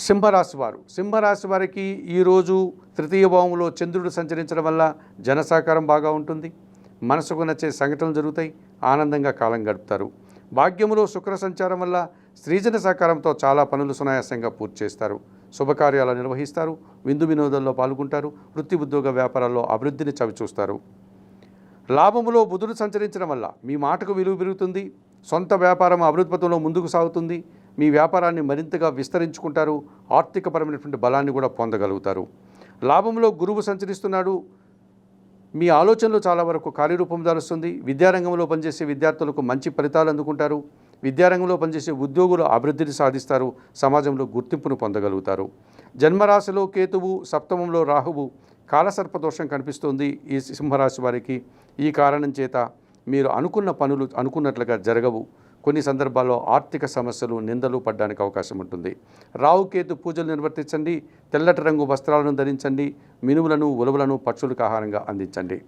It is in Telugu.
సింహరాశి వారికి ఈరోజు తృతీయ భావంలో చంద్రుడు సంచరించడం వల్ల జనసాకారం బాగా ఉంటుంది. మనసుకు నచ్చే సంఘటనలు జరుగుతాయి. ఆనందంగా కాలం గడుపుతారు. భాగ్యములో శుక్ర సంచారం వల్ల స్త్రీజన సహకారంతో చాలా పనులు సునాయాసంగా పూర్తి చేస్తారు. శుభకార్యాలు నిర్వహిస్తారు. విందు వినోదాల్లో పాల్గొంటారు. వృత్తి ఉద్యోగ వ్యాపారాల్లో అభివృద్ధిని చవిచూస్తారు. లాభములో బుధుడు సంచరించడం వల్ల మీ మాటకు విలువ పెరుగుతుంది. సొంత వ్యాపారం అభివృద్ధి పథంలో ముందుకు సాగుతుంది. మీ వ్యాపారాన్ని మరింతగా విస్తరించుకుంటారు. ఆర్థికపరమైనటువంటి బలాన్ని కూడా పొందగలుగుతారు. లాభంలో గురువు సంచరిస్తున్నాడు. మీ ఆలోచనలు చాలా వరకు కార్యరూపం దాలుస్తుంది. విద్యారంగంలో పనిచేసే విద్యార్థులకు మంచి ఫలితాలు అందుకుంటారు. విద్యారంగంలో పనిచేసే ఉద్యోగులు అభివృద్ధిని సాధిస్తారు. సమాజంలో గుర్తింపును పొందగలుగుతారు. జన్మరాశిలో కేతువు, సప్తమంలో రాహువు, కాలసర్పదోషం కనిపిస్తుంది ఈ సింహరాశి వారికి. ఈ కారణం చేత మీరు అనుకున్న పనులు అనుకున్నట్లుగా జరగవు. కొన్ని సందర్భాల్లో ఆర్థిక సమస్యలు, నిందలు పడడానికి అవకాశం ఉంటుంది. రాహుకేతు పూజలు నిర్వర్తించండి. తెల్లటి రంగు వస్త్రాలను ధరించండి. మినుములను, ఉలవలను పక్షులకు ఆహారంగా అందించండి.